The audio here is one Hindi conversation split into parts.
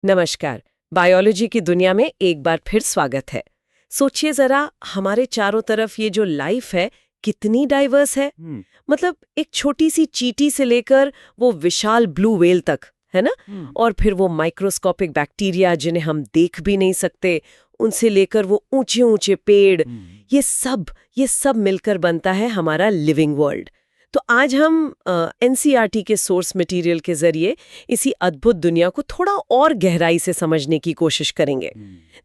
नमस्कार। बायोलॉजी की दुनिया में एक बार फिर स्वागत है। सोचिए जरा, हमारे चारों तरफ ये जो लाइफ है कितनी डाइवर्स है। मतलब एक छोटी सी चींटी से लेकर वो विशाल ब्लू व्हेल तक, है ना। और फिर वो माइक्रोस्कोपिक बैक्टीरिया जिन्हें हम देख भी नहीं सकते, उनसे लेकर वो ऊंचे ऊंचे पेड़, ये सब मिलकर बनता है हमारा लिविंग वर्ल्ड। तो आज हम एनसीईआरटी के सोर्स मटेरियल के जरिए इसी अद्भुत दुनिया को थोड़ा और गहराई से समझने की कोशिश करेंगे।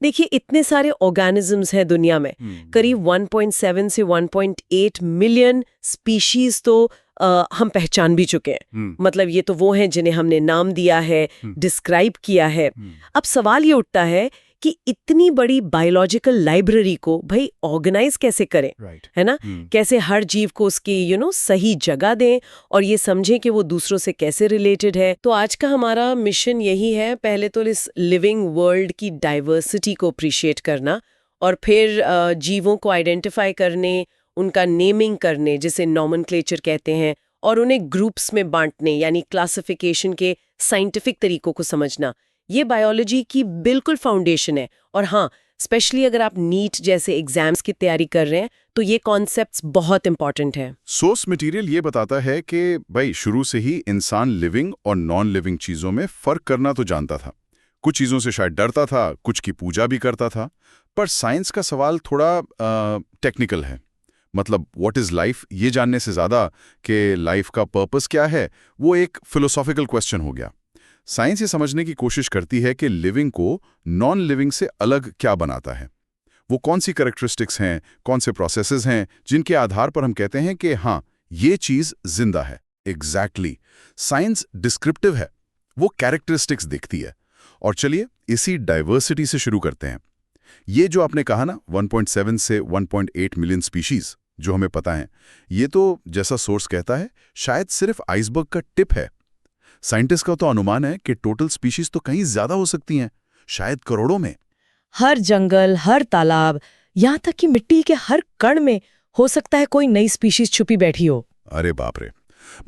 देखिए, इतने सारे ऑर्गेनिजम्स हैं दुनिया में, करीब 1.7 से 1.8 मिलियन स्पीशीज तो हम पहचान भी चुके हैं। मतलब ये तो वो हैं जिन्हें हमने नाम दिया है, डिस्क्राइब किया है। अब सवाल ये उठता है कि इतनी बड़ी बायोलॉजिकल लाइब्रेरी को भाई ऑर्गेनाइज कैसे करें, है ना। कैसे हर जीव को उसकी सही जगह दें और ये समझें कि वो दूसरों से कैसे रिलेटेड है। तो आज का हमारा मिशन यही है, पहले तो इस लिविंग वर्ल्ड की डाइवर्सिटी को अप्रिशिएट करना, और फिर जीवों को आइडेंटिफाई करने, उनका नेमिंग करने जिसे नॉमेनक्लेचर कहते हैं, और उन्हें ग्रुप्स में बांटने यानी क्लासिफिकेशन के साइंटिफिक तरीकों को समझना। ये बायोलॉजी की बिल्कुल फाउंडेशन है। और हाँ, स्पेशली अगर आप नीट जैसे एग्जाम्स की तैयारी कर रहे हैं तो ये कॉन्सेप्ट्स बहुत इंपॉर्टेंट है। सोर्स मटेरियल ये बताता है कि भाई शुरू से ही इंसान लिविंग और नॉन लिविंग चीजों में फर्क करना तो जानता था। कुछ चीजों से शायद डरता था, कुछ की पूजा भी करता था। पर साइंस का सवाल थोड़ा टेक्निकल है। मतलब व्हाट इज लाइफ, ये जानने से ज्यादा कि लाइफ का पर्पस क्या है, वो एक फिलोसॉफिकल क्वेश्चन हो गया। साइंस ये समझने की कोशिश करती है कि लिविंग को नॉन लिविंग से अलग क्या बनाता है। वो कौन सी कैरेक्टरिस्टिक्स हैं, कौन से प्रोसेसेस हैं जिनके आधार पर हम कहते हैं कि हाँ, ये चीज जिंदा है। एग्जैक्टली, साइंस डिस्क्रिप्टिव है, वो कैरेक्टरिस्टिक्स देखती है। और चलिए इसी डाइवर्सिटी से शुरू करते हैं। ये जो आपने कहा ना 1.7 से 1.8 मिलियन स्पीशीज जो हमें पता है, ये तो जैसा सोर्स कहता है शायद सिर्फ आइसबर्ग का टिप है। साइंटिस्ट का तो अनुमान है कि टोटल स्पीशीज तो कहीं ज्यादा हो सकती हैं, शायद करोड़ों में। हर जंगल, हर तालाब, यहाँ तक कि मिट्टी के हर कण में हो सकता है कोई नई स्पीशीज छुपी बैठी हो। अरे बाप रे,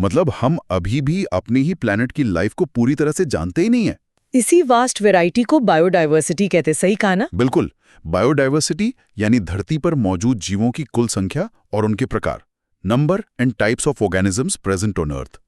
मतलब हम अभी भी अपनी ही प्लेनेट की लाइफ को पूरी तरह से जानते ही नहीं है। इसी वास्ट वैरायटी को बायोडाइवर्सिटी कहते, सही कहा ना। बिल्कुल, बायोडाइवर्सिटी यानी धरती पर मौजूद जीवों की कुल संख्या और उनके प्रकार, number and types of organisms present on earth.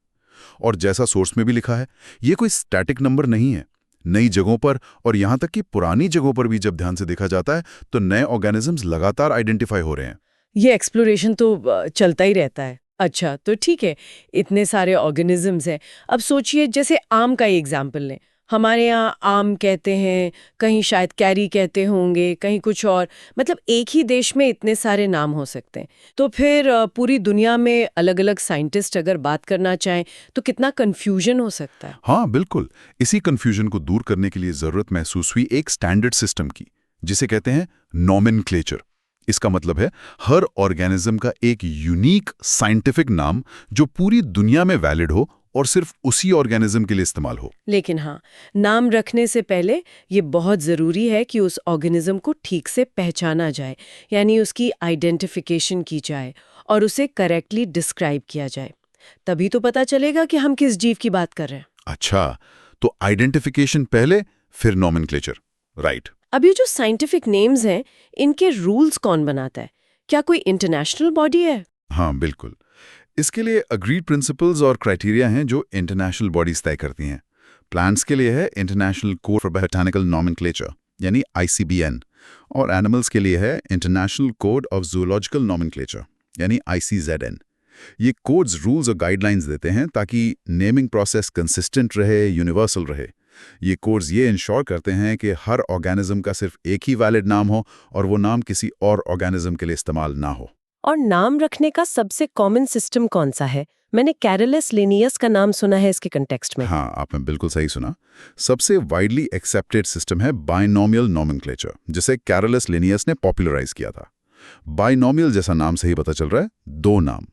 और जैसा सोर्स में भी लिखा है, ये कोई स्टैटिक नंबर नहीं है। नई जगहों पर और यहां तक कि पुरानी जगहों पर भी जब ध्यान से देखा जाता है तो नए ऑर्गेनिजम्स लगातार आइडेंटिफाई हो रहे हैं। ये एक्सप्लोरेशन तो चलता ही रहता है। अच्छा, तो ठीक है, इतने सारे ऑर्गेनिजम्स हैं। अब सोचिए, जैसे आम का ही एग्जाम्पल लें। हमारे यहाँ आम कहते हैं, कहीं शायद कैरी कहते होंगे, कहीं कुछ और। मतलब एक ही देश में इतने सारे नाम हो सकते हैं। तो फिर पूरी दुनिया में अलग अलग साइंटिस्ट अगर बात करना चाहें तो कितना कन्फ्यूजन हो सकता है। हाँ बिल्कुल, इसी कंफ्यूजन को दूर करने के लिए जरूरत महसूस हुई एक स्टैंडर्ड सिस्टम की, जिसे कहते हैं नॉमेनक्लेचर। इसका मतलब है हर ऑर्गेनिज्म का एक यूनिक साइंटिफिक नाम जो पूरी दुनिया में वैलिड हो और सिर्फ उसी ऑर्गेनिज्म के लिए इस्तेमाल हो। लेकिन हाँ, नाम रखने से पहले ये बहुत ज़रूरी है कि उस ऑर्गेनिज्म को ठीक से पहचाना जाए, यानी उसकी आइडेंटिफिकेशन की जाए और उसे करेक्टली डिस्क्राइब किया जाए। तभी तो पता चलेगा कि हम किस जीव की बात कर रहे हैं। अच्छा, तो आइडेंटिफिकेशन पहले, फिर नॉमेनक्लेचर, राइट। अब ये जो साइंटिफिक नेम्स हैं, इनके रूल्स कौन बनाता है? क्या कोई इंटरनेशनल बॉडी है? हाँ बिल्कुल, इसके लिए अग्रीड प्रिंसिपल्स और क्राइटेरिया हैं जो इंटरनेशनल बॉडीज तय करती हैं। प्लांट्स के लिए है international code for botanical nomenclature यानी ICBN, और एनिमल्स के लिए है international code of zoological nomenclature यानी ICZN। ये कोड्स रूल्स और गाइडलाइंस देते हैं ताकि नेमिंग प्रोसेस कंसिस्टेंट रहे, यूनिवर्सल रहे। ये कोड्स ये इंश्योर करते हैं कि हर ऑर्गेनिज्म का सिर्फ एक ही वैलिड नाम हो और वो नाम किसी और ऑर्गेनिज्म के लिए इस्तेमाल ना हो। और नाम रखने का सबसे कॉमन सिस्टम कौन सा है? मैंने कैरलस लिनियस का नाम सुना है इसके कंटेक्स्ट में। हाँ, आपने बिल्कुल सही सुना। सबसे वाइडली एक्सेप्टेड सिस्टम है बाइनोमियल नॉमेनक्लेचर, जिसे कैरलस लिनियस ने पॉपुलराइज किया था। बाइनोमियल जैसा नाम से ही पता चल रहा है, दो नाम।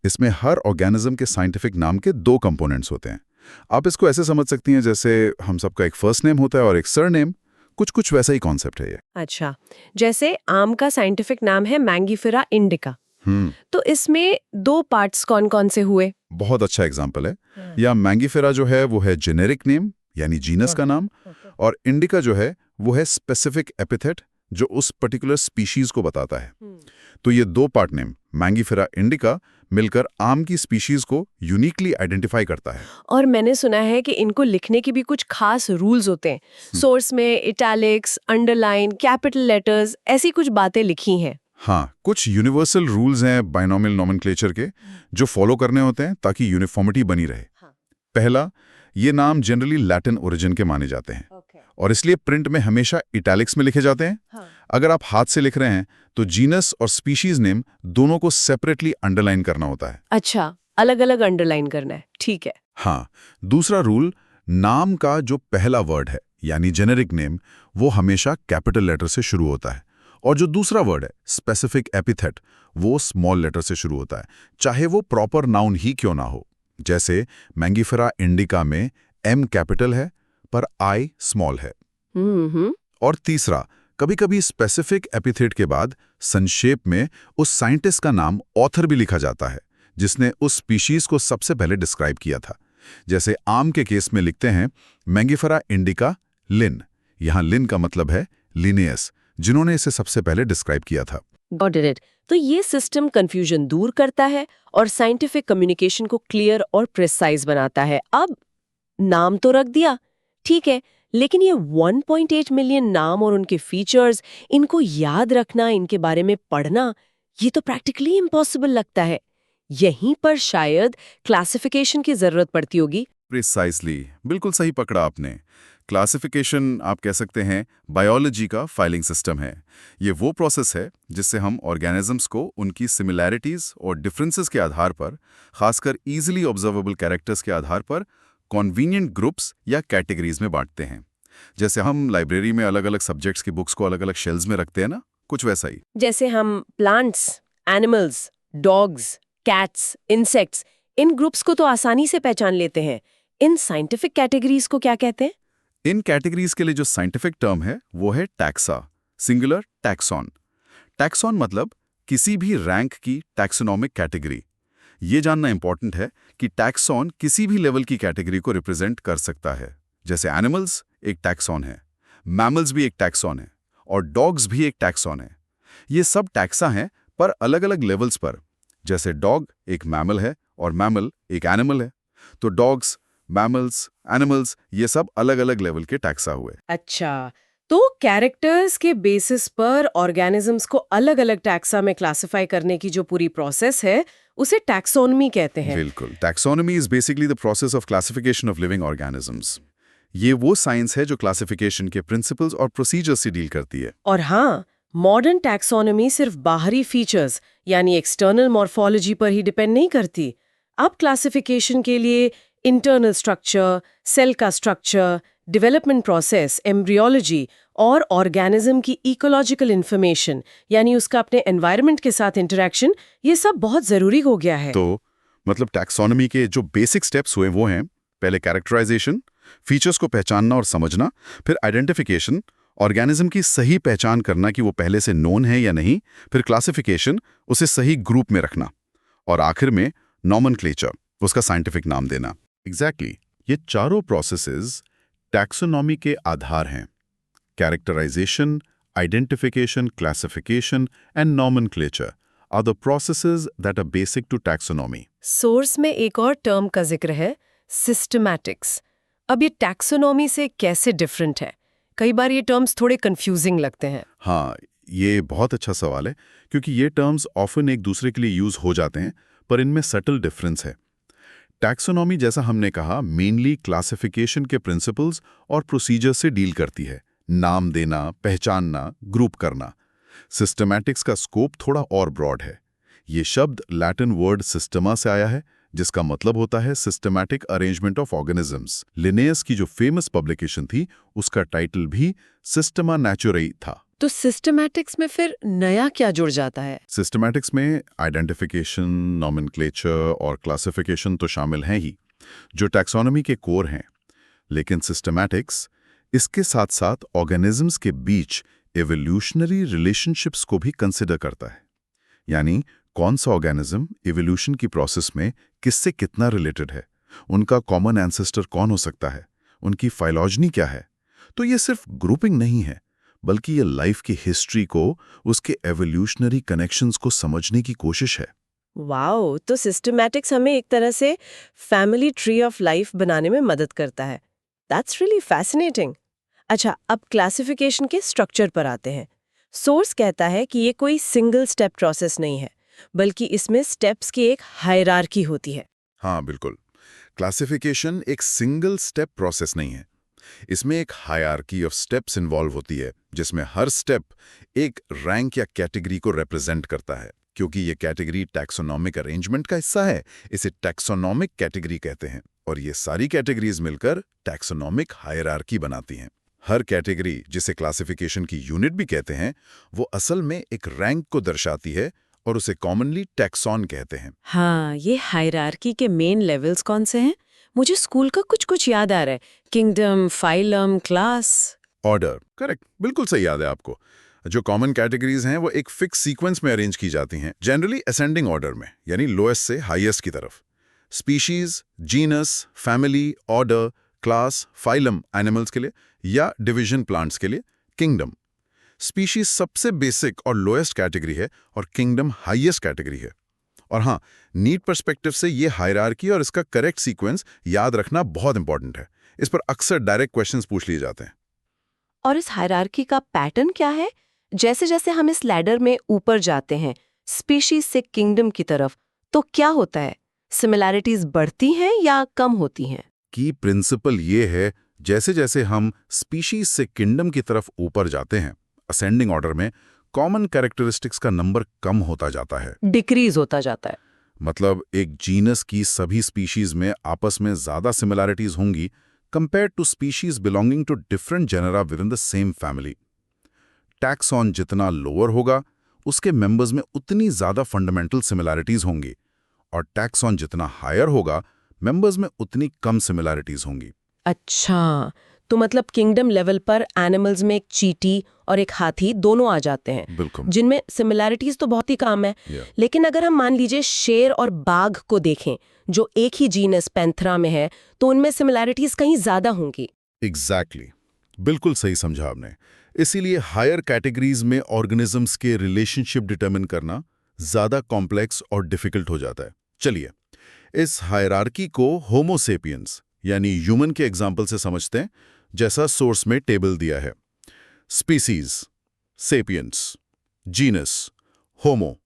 इसमें हर ऑर्गेनिज्म के साइंटिफिक नाम के दो कंपोनेंट्स होते हैं। आप इसको ऐसे समझ सकती हैं जैसे हम सबका एक फर्स्ट नेम होता है और एक सरनेम। कुछ वैसा ही कॉन्सेप्ट है ये। अच्छा, जैसे आम का साइंटिफिक नाम है मैंगीफेरा इंडिका, तो इसमें दो पार्ट्स कौन कौन से हुए? बहुत अच्छा एग्जाम्पल है। या मैंगीफेरा जो है वो है जेनेरिक नेम यानी जीनस का नाम, और इंडिका जो है वो है स्पेसिफिक एपिथेट जो उस पर्टिकुलर स्पीशीज को बताता है। तो ये दो पार्ट नेम मैंगीफेरा इंडिका मिलकर आम की स्पीशीज को यूनिकली आइडेंटिफाई करता है। और मैंने सुना है कि इनको लिखने के भी कुछ खास रूल्स होते हैं। सोर्स में इटैलिक्स, अंडरलाइन, कैपिटल लेटर्स ऐसी कुछ बातें लिखी हैं। हाँ, कुछ यूनिवर्सल रूल्स हैं बाइनोमियल नोमेनक्लेचर के जो फॉलो करने होते हैं ताकि यूनिफॉर्मिटी बनी रहे। पहला, ये नाम जनरली लैटिन ओरिजिन के माने जाते हैं और इसलिए प्रिंट में हमेशा इटैलिक्स में लिखे जाते हैं। अगर आप हाथ से लिख रहे हैं तो जीनस और स्पीशीज नेम दोनों को सेपरेटली अंडरलाइन करना होता है। अच्छा, अलग अलग अंडरलाइन करना है, ठीक है। हाँ, दूसरा रूल, नाम का जो पहला वर्ड है यानी जेनेरिक नेम वो हमेशा कैपिटल लेटर से शुरू होता है और जो दूसरा वर्ड है स्पेसिफिक एपिथेट वो स्मॉल लेटर से शुरू होता है, चाहे वो प्रॉपर नाउन ही क्यों ना हो। जैसे मैंगीफेरा इंडिका में एम कैपिटल है पर आई स्मॉल है। और तीसरा, कभी-कभी स्पेसिफिक एपिथेट के बाद संक्षेप में उस साइंटिस्ट का नाम ऑथर भी लिखा जाता है जिसने उस स्पीशीज को सबसे पहले डिस्क्राइब किया था। जैसे आम के केस में लिखते हैं मैंगीफेरा इंडिका लिन। यहाँ लिन का मतलब है लिनियस, जिन्होंने इसे सबसे पहले डिस्क्राइब किया था। Got it. तो ये सिस्टम कंफ्यूजन दूर करता है और साइंटिफिक कम्युनिकेशन को क्लियर और प्रिसाइज बनाता है। अब नाम तो रख दिया, ठीक है, लेकिन ये 1.8 मिलियन नाम और उनके फीचर्स, इनको याद रखना, इनके बारे में पढ़ना, ये तो प्रैक्टिकली इम्पॉसिबल लगता है। यहीं पर शायद क्लासिफिकेशन की जरूरत पड़ती होगी। प्रिसाइसली, बिल्कुल सही पकड़ा आपने। क्लासिफिकेशन आप कह सकते हैं बायोलॉजी का फाइलिंग सिस्टम है। ये वो प्रोसेस है जिससे हम ऑर्गेनिजम्स को उनकी सिमिलैरिटीज और डिफरेंसेस के आधार पर, खासकर इजीली ऑब्जर्वेबल कैरेक्टर्स के आधार पर कन्वीनियंट ग्रुप्स या कैटेगरीज में बांटते हैं। जैसे हम लाइब्रेरी में अलग अलग सब्जेक्ट्स की बुक्स को अलग अलग शेल्व्स में रखते हैं ना, कुछ वैसा ही। जैसे हम plants, animals, dogs, cats, insects, इन ग्रुप्स को तो आसानी से पहचान लेते हैं। इन साइंटिफिक कैटेगरीज को क्या कहते हैं? इन कैटेगरीज के लिए जो साइंटिफिक टर्म है वो है टैक्सा, सिंगुलर टैक्सॉन। टैक्सॉन मतलब किसी भी रैंक की टैक्सोनॉमिक कैटेगरी। ये जानना इंपॉर्टेंट है कि टैक्सॉन किसी भी लेवल की कैटेगरी को रिप्रेजेंट कर सकता है। जैसे एनिमल्स एक टैक्सॉन है, मैमल्स भी एक टैक्सॉन है और डॉग्स भी एक टैक्सॉन है। ये सब टैक्सा हैं पर अलग अलग लेवल्स पर। जैसे डॉग एक मैमल है और मैमल एक एनिमल है, तो डॉग्स, मैमल्स, एनिमल्स ये सब अलग अलग लेवल के टैक्सा हुए। अच्छा, तो कैरेक्टर्स के बेसिस पर ऑर्गेनिजम्स को अलग अलग टैक्सा में क्लासिफाई करने की जो पूरी प्रोसेस है उसे टैक्सोनॉमी कहते हैं। बिल्कुल, taxonomy is basically the process of classification of living organisms. ये वो साइंस है जो क्लासिफिकेशन के प्रिंसिपल्स और प्रोसीजर्स से डील करती है। और हाँ, मॉडर्न टैक्सोनॉमी सिर्फ बाहरी फीचर्स यानी एक्सटर्नल मॉर्फोलॉजी पर ही डिपेंड नहीं करती। अब क्लासिफिकेशन के लिए इंटरनल स्ट्रक्चर, सेल का स्ट्रक्चर, डेवलपमेंट प्रोसेस, एम्ब्रियोलॉजी और ऑर्गेनिज्म की इकोलॉजिकल इंफॉर्मेशन यानी उसका अपने एनवायरनमेंट के साथ इंटरेक्शन, ये सब बहुत जरूरी हो गया है। तो मतलब टैक्सोनॉमी के जो बेसिक स्टेप्स हुए वो हैं, पहले कैरेक्टराइजेशन, फीचर्स को पहचानना और समझना, फिर आइडेंटिफिकेशन, ऑर्गेनिज्म की सही पहचान करना कि वो पहले से नोन है या नहीं, फिर क्लासिफिकेशन, उसे सही ग्रुप में रखना, और आखिर में नॉमेनक्लेचर, उसका साइंटिफिक नाम देना। एग्जैक्टली, ये चारों प्रोसेसेस टैक्सोनॉमी के आधार हैं। Characterisation, identification, classification and nomenclature are the processes that are basic to taxonomy. Source में एक और टर्म का जिक्र है, सिस्टमैटिक्स। अब ये टैक्सोनॉमी से कैसे डिफरेंट है? कई बार ये टर्म्स थोड़े कंफ्यूजिंग लगते हैं। हाँ, ये बहुत अच्छा सवाल है क्योंकि ये टर्म्स ऑफन एक दूसरे के लिए यूज हो जाते हैं, पर इनमें सटल डिफरेंस है। टैक्सोनॉमी, जैसा हमने कहा, मेनली क्लासिफिकेशन के प्रिंसिपल्स और प्रोसीजर से डील करती है, नाम देना, पहचानना, ग्रुप करना। सिस्टमैटिक्स का स्कोप थोड़ा और ब्रॉड है। ये शब्द लैटिन वर्ड सिस्टमा से आया है, जिसका मतलब होता है systematic arrangement of organisms. Linnaeus की जो फेमस पब्लिकेशन थी, उसका टाइटल भी सिस्टमा नेचुराई था। तो सिस्टमैटिक्स में फिर नया क्या जुड़ जाता है? सिस्टमैटिक्स में आइडेंटिफिकेशन, नॉमेनक्लेचर और क्लासिफिकेशन तो शामिल हैं ही, जो टैक्सोनॉमी के कोर हैं। लेकिन सिस्टमैटिक्स इसके साथ साथ ऑर्गेनिजम्स के बीच एवोल्यूशनरी रिलेशनशिप्स को भी कंसिडर करता है। यानी कौन सा ऑर्गेनिज्म एवोल्यूशन की प्रोसेस में किससे कितना रिलेटेड है, उनका कॉमन एंसेस्टर कौन हो सकता है, उनकी फाइलॉजनी क्या है। तो ये सिर्फ ग्रुपिंग नहीं है, बल्कि ये लाइफ की हिस्ट्री को, उसके एवोल्यूशनरी कनेक्शंस को समझने की कोशिश है। वाओ, तो सिस्टमैटिक्स हमें एक तरह से फैमिली ट्री ऑफ लाइफ बनाने में मदद करता है। That's really fascinating. अच्छा, अब क्लासिफिकेशन के स्ट्रक्चर पर आते हैं। सोर्स कहता है कि ये कोई सिंगल स्टेप प्रोसेस नहीं है, बल्कि इसमें स्टेप्स की एक हायरार्की होती है। हाँ बिल्कुल, क्लासिफिकेशन एक सिंगल स्टेप प्रोसेस नहीं है। इसमें एक हायरार्की ऑफ स्टेप्स इन्वॉल्व होती है, जिसमें हर स्टेप एक रैंक या कैटेगरी को रिप्रेजेंट करता है। क्योंकि ये कैटेगरी टैक्सोनॉमिक अरेंजमेंट का हिस्सा है, इसे टैक्सोनॉमिक कैटेगरी कहते हैं, और ये सारी कैटेगरीज मिलकर टैक्सोनॉमिक हायरार्की बनाती हैं। हर कैटेगरी, जिसे क्लासिफिकेशन की यूनिट भी कहते हैं, वो असल में एक रैंक को दर्शाती है और उसे कॉमनली टैक्सॉन कहते हैं। हाँ, ये हायरार्की के मेन लेवल्स कौन से हैं? मुझे स्कूल का कुछ आ रहा है। Kingdom, phylum, class. Order, correct, बिल्कुल सही याद है आपको। जो कॉमन कैटेगरीज हैं वो एक फिक्स सीक्वेंस में अरेंज की जाती हैं, जनरली असेंडिंग ऑर्डर में, यानी लोएस्ट से हाईएस्ट की तरफ। Species, genus, family, order, class, phylum animals के लिए, या डिवीजन प्लांट्स के लिए किंगडम। स्पीशीज सबसे बेसिक और लोएस्ट कैटेगरी है और किंगडम हाईएस्ट कैटेगरी है। और हाँ, नीट पर्सपेक्टिव से ये हायरार्की और इसका करेक्ट सीक्वेंस याद रखना बहुत इंपॉर्टेंट है। इस पर अक्सर डायरेक्ट क्वेश्चंस पूछ लिए जाते हैं। और इस हायरार्की का पैटर्न क्या है? जैसे जैसे हम इस लैडर में ऊपर जाते हैं, स्पीशीज से किंगडम की तरफ, तो क्या होता है? सिमिलैरिटीज बढ़ती हैं या कम होती हैं? की प्रिंसिपल ये है, जैसे जैसे हम स्पीशीज से किंगडम की तरफ ऊपर जाते हैं, असेंडिंग ऑर्डर में, कॉमन कैरेक्टरिस्टिक्स का नंबर कम होता जाता है, डिक्रीज होता जाता है। मतलब एक जीनस की सभी स्पीशीज में आपस में ज्यादा सिमिलैरिटीज होंगी compared to species belonging to different genera within the same family. Taxon जितना लोअर होगा, उसके मेंबर्स में उतनी ज्यादा फंडामेंटल सिमिलैरिटीज होंगी, और टैक्सॉन जितना हायर होगा, मेंबर्स में उतनी कम सिमिलैरिटीज होंगी। अच्छा, तो मतलब किंगडम लेवल पर एनिमल्स में एक चींटी और एक हाथी दोनों आ जाते हैं, बिल्कुल, जिनमें सिमिलैरिटीज तो बहुत ही कम है। लेकिन अगर हम मान लीजिए शेर और बाघ को देखें, जो एक ही जीनस पैंथरा में है, तो उनमें सिमिलैरिटीज कहीं ज्यादा होंगी। एग्जैक्टली, बिल्कुल सही समझा आपने। इसीलिए हायर कैटेगरीज में ऑर्गेनिजम्स के रिलेशनशिप डिटरमिन करना ज्यादा कॉम्प्लेक्स और डिफिकल्ट हो जाता है। चलिए, इस हायरार्की को होमो सेपियंस यानी ह्यूमन के एग्जाम्पल से समझते हैं, जैसा सोर्स में टेबल दिया है। स्पीसीज, सेपियंस, जीनस, होमो,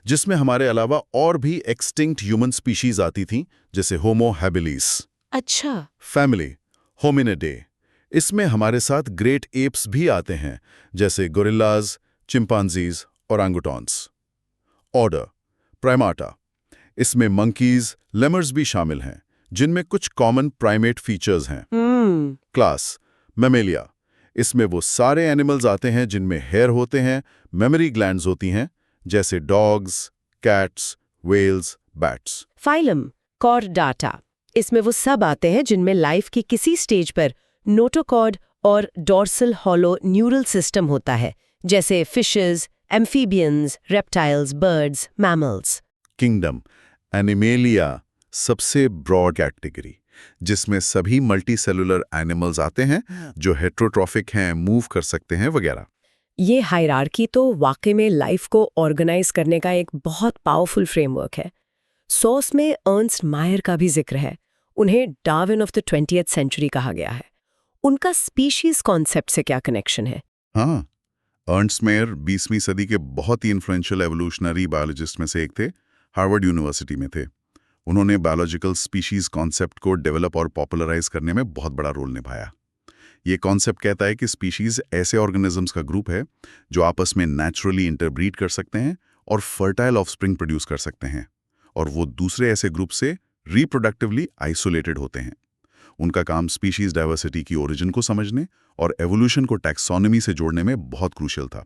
जिसमें हमारे अलावा और भी एक्सटिंक्ट ह्यूमन स्पीशीज आती थीं, जैसे होमो हैबिलिस। अच्छा, फैमिली, होमिनिडे, इसमें हमारे साथ ग्रेट एप्स भी आते हैं, जैसे गोरिल्लाज, चिंपांजीज और ओरांगुटान्स। ऑर्डर, प्राइमाटा, इसमें मंकीज, लेमर्स भी शामिल हैं, जिनमें कुछ कॉमन प्राइमेट फीचर्स हैं। क्लास, मैमेलिया, इसमें वो सारे एनिमल्स आते हैं जिनमें हेयर होते हैं, मेमोरी ग्लैंड्स होती हैं, जैसे dogs, cats, whales, bats. Phylum, Chordata, इसमें वो सब आते हैं जिनमें लाइफ की किसी स्टेज पर नोटोकॉर्ड और डॉर्सल हॉलो न्यूरल सिस्टम होता है, जैसे fishes, amphibians, reptiles, birds, mammals. Kingdom, animalia, सबसे ब्रॉड कैटेगरी, जिसमें सभी मल्टीसेलुलर एनिमल्स आते हैं जो हेट्रोट्रॉफिक हैं, मूव कर सकते हैं वगैरह। ये हायरार्की तो वाकई में लाइफ को ऑर्गेनाइज करने का एक बहुत पावरफुल फ्रेमवर्क है। सोर्स में अर्नस्ट मायर का भी जिक्र है। उन्हें Darwin of the 20th century कहा गया है। उनका स्पीशीज कॉन्सेप्ट से क्या कनेक्शन है? हाँ, अर्नस्ट मायर 20वीं सदी के बहुत ही इन्फ्लुएंशियल एवोल्यूशनरी बायोलॉजिस्ट में से एक थे, हार्वर्ड यूनिवर्सिटी में थे। उन्होंने बायोलॉजिकल स्पीशीज कॉन्सेप्ट को डेवलप और पॉपुलराइज करने में बहुत बड़ा रोल निभाया। ये कॉन्सेप्ट कहता है कि स्पीशीज ऐसे ऑर्गेनिजम्स का ग्रुप है जो आपस में नेचुरली इंटरब्रीड कर सकते हैं और फर्टाइल ऑफस्प्रिंग प्रोड्यूस कर सकते हैं, और वो दूसरे ऐसे ग्रुप से रिप्रोडक्टिवली आइसोलेटेड होते हैं। उनका काम स्पीशीज डाइवर्सिटी की ओरिजिन को समझने और एवोल्यूशन को टैक्सोनॉमी से जोड़ने में बहुत क्रूशियल था।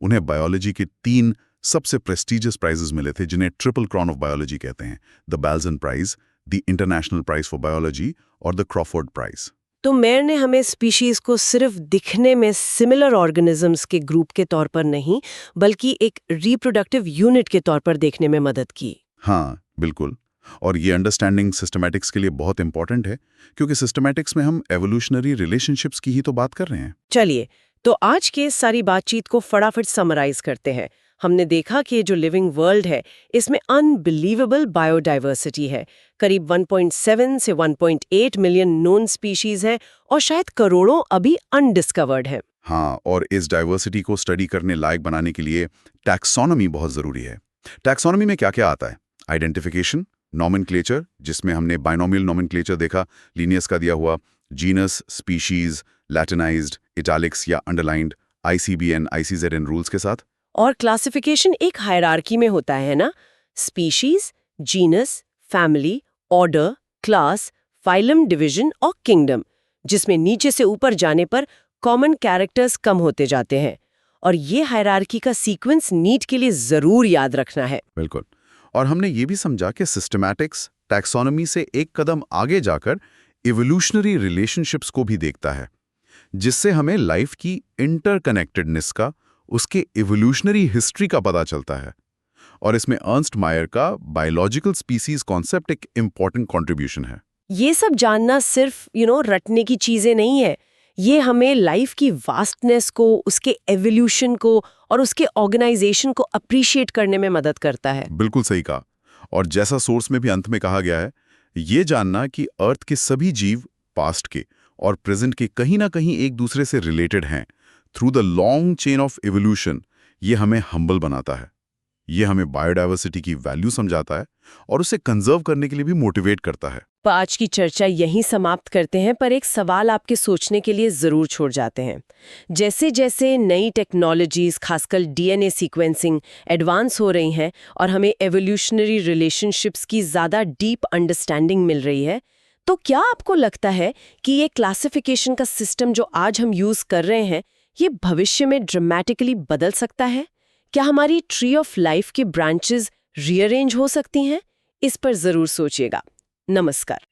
उन्हें बायोलॉजी के 3 सबसे प्रेस्टीजियस प्राइजेस मिले थे, जिन्हें ट्रिपल क्रॉन ऑफ बायोलॉजी कहते हैं: the Balzan prize, the international prize for biology और द क्रॉफोर्ड प्राइज। तो मेयर ने हमें स्पीशीज को सिर्फ दिखने में सिमिलर ऑर्गेनिजम्स के ग्रुप के तौर पर नहीं, बल्कि एक रिप्रोडक्टिव यूनिट के तौर पर देखने में मदद की। हाँ, बिल्कुल। और ये अंडरस्टैंडिंग सिस्टमैटिक्स के लिए बहुत इंपॉर्टेंट है, क्योंकि सिस्टमैटिक्स में हम एवोल्यूशनरी रिलेशनशिप्स की ही तो बात कर रहे हैं। चलिए, तो आज के इस सारी बातचीत को फटाफट समराइज करते हैं। हमने देखा कि ये जो लिविंग वर्ल्ड है, इसमें अनबिलीवेबल बायोडाइवर्सिटी है। करीब 1.7 से 1.8 मिलियन नोन स्पीशीज है और शायद करोड़ों अभी अनडिस्कवर्ड है। हाँ, और इस डाइवर्सिटी को स्टडी करने लायक बनाने के लिए टैक्सोनॉमी बहुत ज़रूरी है। टैक्सोनॉमी में क्या क्या आता है? आइडेंटिफिकेशन, नॉमेनक्लेचर, जिसमें हमने बाइनोमियल नॉमेनक्लेचर देखा, लीनियस का दिया हुआ, जीनस, स्पीशीज, लैटिनाइज्ड, इटैलिक्स या अंडरलाइंड, ICBN, ICZN रूल्स के साथ। और क्लासिफिकेशन एक हायरार्की में होता है ना? Species, genus, family, order, class, phylum, division और किंगडम, जिसमें नीचे से ऊपर जाने पर कॉमन कैरेक्टर्स कम होते जाते हैं। और ये हायरार्की का सीक्वेंस नीट के लिए जरूर याद रखना है। बिल्कुल। और हमने ये भी समझा कि सिस्टमैटिक्स टैक्सोनॉमी से एक कदम आगे जाकर इवोल्यूशनरी रिलेशनशिप्स को भी देखता है, जिससे हमें लाइफ की इंटरकनेक्टेडनेस का, उसके इवोल्यूशनरी हिस्ट्री का पता चलता है। और इसमें अर्नस्ट मायर का बायोलॉजिकल स्पीसीज कॉन्सेप्ट एक इंपॉर्टेंट कंट्रीब्यूशन है। ये सब जानना सिर्फ रटने की चीजें नहीं है। ये हमें लाइफ की वास्टनेस को, उसके एवोल्यूशन को और उसके ऑर्गेनाइजेशन को अप्रिशिएट करने में मदद करता है। बिल्कुल सही कहा। और जैसा सोर्स में भी अंत में कहा गया है, ये जानना कि अर्थ के सभी जीव पास्ट के और प्रेजेंट के कहीं ना कहीं एक दूसरे से रिलेटेड हैं through the long chain of evolution, ये हमें हम्बल बनाता है। ये हमें बायोडाइवर्सिटी की वैल्यू समझाता है और उसे कंजर्व करने के लिए भी मोटिवेट करता है। तो आज की चर्चा यहीं समाप्त करते हैं, पर एक सवाल आपके सोचने के लिए जरूर छोड़ जाते हैं। जैसे जैसे नई टेक्नोलॉजीज, खासकर DNA सीक्वेंसिंग एडवांस हो रही हैं और हमें एवोल्यूशनरी रिलेशनशिप्स की ज़्यादा डीप अंडरस्टैंडिंग मिल रही है, तो क्या आपको लगता है कि ये क्लासिफिकेशन का सिस्टम जो आज हम यूज़ कर रहे हैं, ये भविष्य में ड्रामेटिकली बदल सकता है? क्या हमारी ट्री ऑफ लाइफ की ब्रांचेस रीअरेंज हो सकती हैं? इस पर ज़रूर सोचिएगा। नमस्कार।